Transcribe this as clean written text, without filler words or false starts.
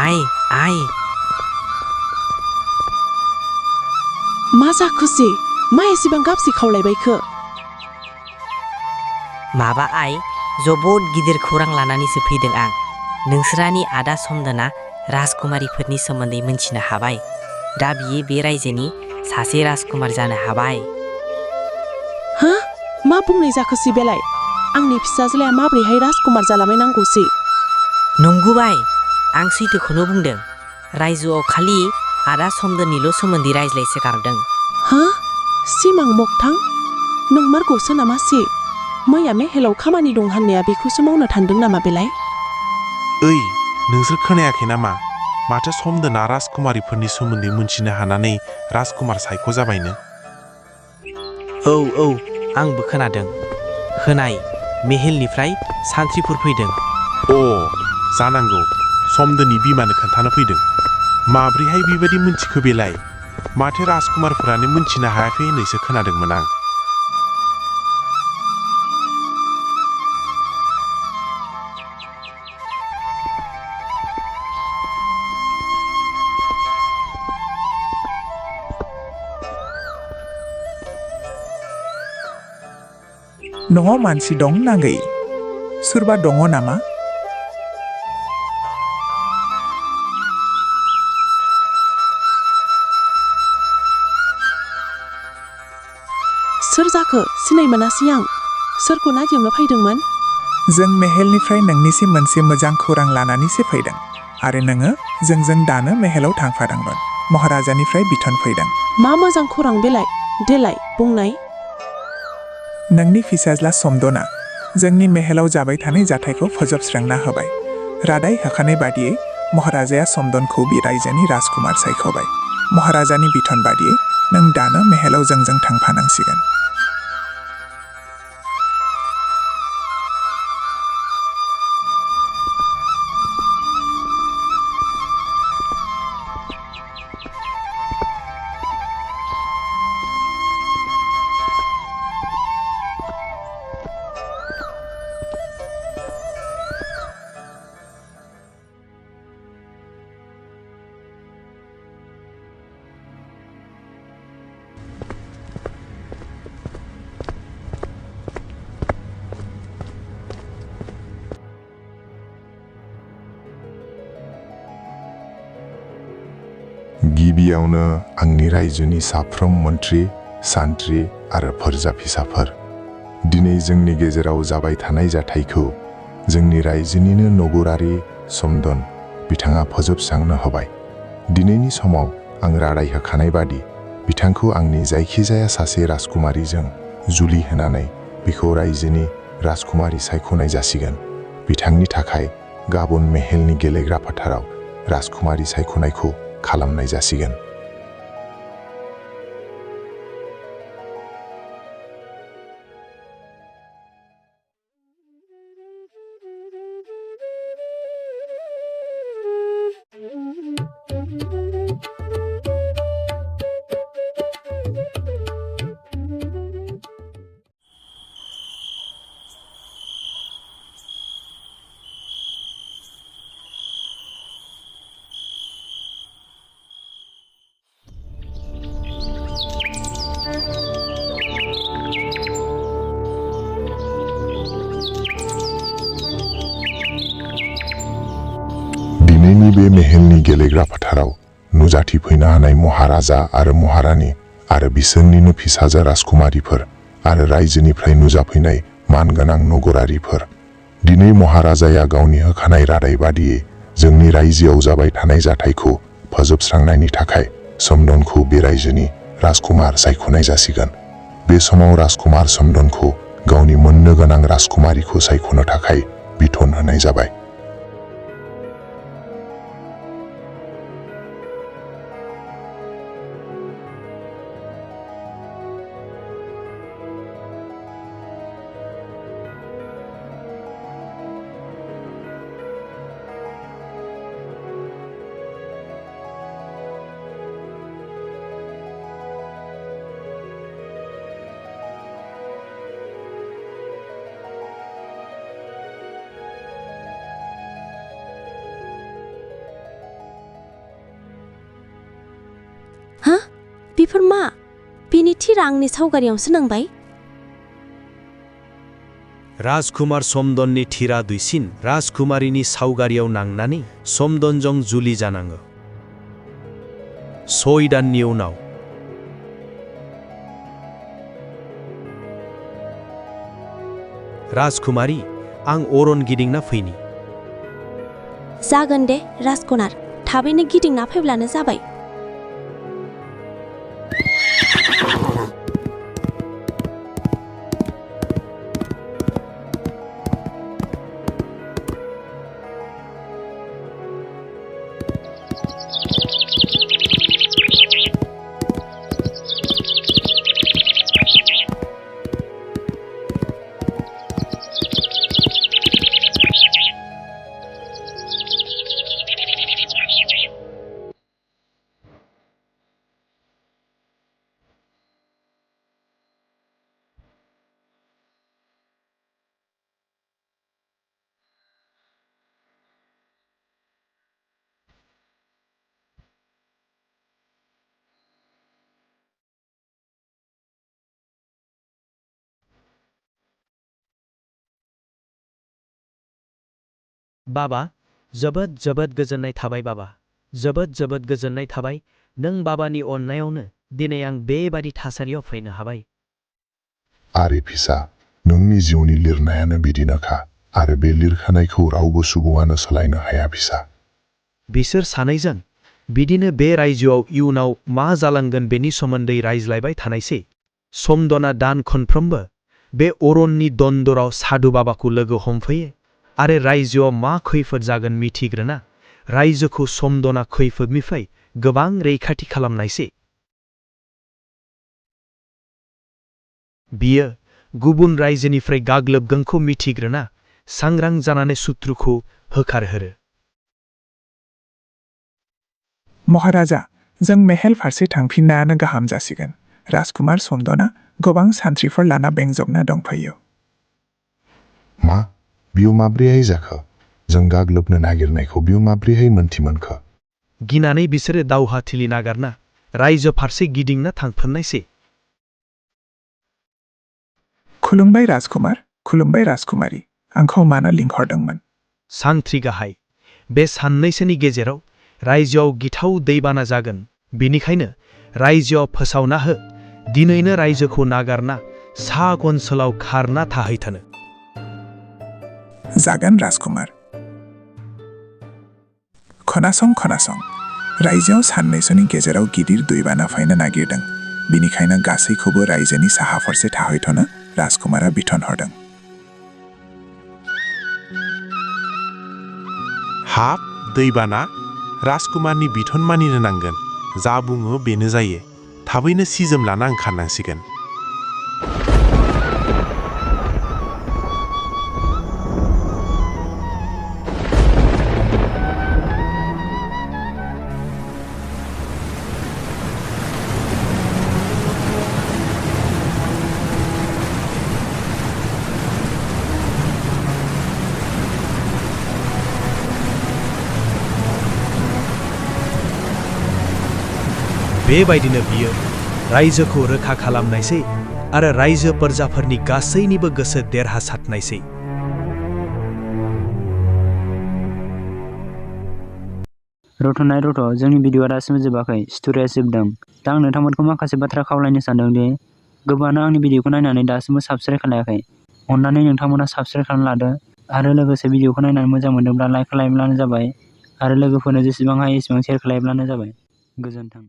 आइ मा जाखोसै मा एसेबां गाबसि खावलायबायखो माबा आइ जोबोद गिदिर खौरां लानानैसो फैदों आं नोंसोरानि आदा समदोना राजकुमारिफोरनि सोमोन्दै मिन्थिनो हाबाय दा बियो बे रायजोनि सासे राजकुमार जानो हाबाय हा मा बुंनाय जाखोसै बेलाय आंनि फिसाज्लाया माब्रैहाय राजकुमार जालाबायनांगौसै नंगौ बाय आं सैथोखौनो बुंदों रायजोआव खालि आदा समदोननिल' सोमोन्दै रायज्लायसो गारदों हा सिमां मोगथां नंमारगौसो नामासै मैया मेहेलाव खामानि दं होननाया बेखौसो मावनो थांदों नामा बेलाय ओइ नोंसोर खोनायाखै नामा माथो समदोना राजकुमारिफोरनि सोमोन्दै मिन्थिनो हानानै राजकुमार सायख' जाबायनो औ आंबो खोनादों होनाय मेहेलनिफ्राय सान्थ्रिफोर फैदों जानांगौ समदोननि बिमानो खोन्थानो फैदों माब्रैहाय बेबायदि मिन्थिखो बेलाय माथो राजकुमारफोरानो मिन्थिनो हायाखै होननायसो खोनादोंमोन आं न'आव मानसि दं ना गैयै सोरबा दङ नामा सोर जाखो सिनाय मोनासै आं सोरखौ नागिरनो फैदोंमोन जों मेहेलनिफ्राय नोंनिसिम मोनसे मोजां खौरां लानानैसो फैदों आरो नोङो जोंजों दानो मेहेलाव थांफादोंमोन महाराजानिफ्राय बिथोन फैदों मा मोजां खौरां बेलाय देलाय बुंनाय नोंनि फिसाज्ला समदना जोंनि मेहेलाव जाबाय थानाय जाथायखौ फोजोबस्रांना होबाय रादाय होखानाय बादियै महाराजाया समदनखौ बे रायजोनि राजकुमार सायख'बाय महाराजानि बिथोन बादियै नों दानो मेहेलाव जोंजों थांफानांसिगोन गिबियावनो आंनि रायजोनि साफ्रोम मन्त्रि सान्थ्रि आरो फोरजा फिसाफोर दिनै जोंनि गेजेराव जाबाय थानाय जाथायखौ जोंनि रायजोनिनो नगरारि समदन बिथाङा फोजोबस्रांनो होबाय दिनैनि समाव आं रादाय होखानाय बादि बिथांखौ आंनि जायखिजाया सासे राजकुमारिजों जुलि होनानै बिखौ रायजोनि राजकुमारी सायख'नाय जासिगोन बिथांनि थाखाय गाबोन मेहेलनि गेलेग्रा फोथाराव राजकुमारी सायख'नायखौ खालामनाय जासिगोन दिनैनि बे मेहेलनि गेलेग्रा फोथाराव नुजाथिफैनो हानाय महाराजा आरो महारानी आरो बिसोरनिनो फिसाजो राजकुमारिफोर आरो रायजोनिफ्राय नुजाफैनाय मानगोनां नगरारिफोर दिनै महाराजाया गावनि होखानाय रादाय बादियै जोंनि रायजोआव जाबाय थानाय जाथायखौ फोजोबस्रांनायनि थाखाय समदनखौ बे रायजोनि राजकुमार सायख'नाय जासिगोन बे समाव राजकुमार समदनखौ गावनि मोननो गोनां राजकुमारिखौ सायख'नो थाखाय बिथोन होनाय जाबाय बेफोर मा? बिनि थिरा आंनि सावगारियावसो नांबाय। राजकुमार समदननि थिरा दुइसिन राजकुमारिनि सावगारियाव नांनानै समदनजों जुलि जानाङो। 6 दाननि उनाव राजकुमारी, आं अरन गिदिंना फैनि। जागोन दे राजकुमार, थाबैनो गिदिंना फैब्लानो जाबाय। बाबा, जोबोद गोजोननाय थाबाय बाबा। जोबोद गोजोननाय थाबाय। नों बाबानि अननायावनो दिनै आं बेबादि थासारियाव फैनो हाबाय। आरे फिसा, नोंनि जिउनि लिरनायानो बिदिनोखा आरो बे लिरखानायखौ रावबो सुबुङानो सोलायनो हाया फिसा। बिसोर सानैजों बिदिनो बे रायजोआव इयुनाव मा जालांगोन बेनि सोमोन्दै रायज्लायबाय थानायसै। समदना दान खनफ्रोमबो बे अरननि दन्दराव साधु बाबाखौ लोगो हमफैयो आरो रायजोआव मा खैफोद जागोन मिथिग्रोना रायजोखौ समदना खैफोदनिफ्राय गोबां रैखाथि खालामनायसै। बियो गुबुन रायजोनिफ्राय गाग्लोबगोनखौ मिथिग्रोना सांग्रां जानानै सुथ्रुखौ होखारहरो। महाराजा, जों मेहेल फारसे थांफिननायानो गाहाम जासिगोन। राजकुमार समदना गोबां सान्थ्रिफोर लाना बेंजोबना दंफैयो। मा? बियो माब्रैहाय जाखो? जों गाग्लोबनो नागिरनायखौ बियो माब्रैहाय मोनखो? गिनानै बिसोरो दावहाथिलि नागारना रायजो फारसे गिदिंना थांफिननायसै। खुलुमबाय राजकुमार, खुलुमबाय राजकुमारी। आंखौ मानो लिंहरदोंमोन? सान्थ्रि गाहाय, बे साननैसोनि गेजेराव रायजोआव गिथाव दैबाना जागोन। बिनिखायनो रायजोआव फोसावना हो दिनैनो रायजोखौ नागारना सा ओनसोलाव खारना थाहैथानो। जागोन राजकुमार। खोनासं, रायजोआव साननैसोनि गेजेराव गिदिर दैबाना फैनो नागिरदों। बिनिखायनो गासैखौबो रायजोनि साहा फारसे थाहैथनो राजकुमारा बिथोन हरदों। हाब, दैबाना? राजकुमारनि बिथोन मानिनो नांगोन। जा बुङो बेनो जायो। थाबैनो सिजोम लाना ओंखारनांसिगोन। बेबायदिनो बियो रायजोखौ रैखा खालामनायसै आरो रायजो प्रजाफोरनि गासैनिबो गोसो देरहासारनायसै। रथ'नाय रथ', जोंनि भिडिअआ दासिमबो जोबाखै, स्ट'रिया जोबदों। दा आं नोंथांमोनखौ माखासे बाथ्रा खावलायनो सानदों दि गोबाङानो आंनि भिडिअखौ नायनानै दासिमबो साबस्क्राइब खालायाखै। अन्नानै नोंथांमोना साबस्क्राइब खालामना लादो आरो लोगोसे भिडिअखौ नायनानै मोजां मोनदोंब्ला लाइक खालामब्लानो जाबाय आरो लोगोफोरनो जेसेबां हायो एसेबां शेयार खालामब्लानो जाबाय। गोजोन्थों।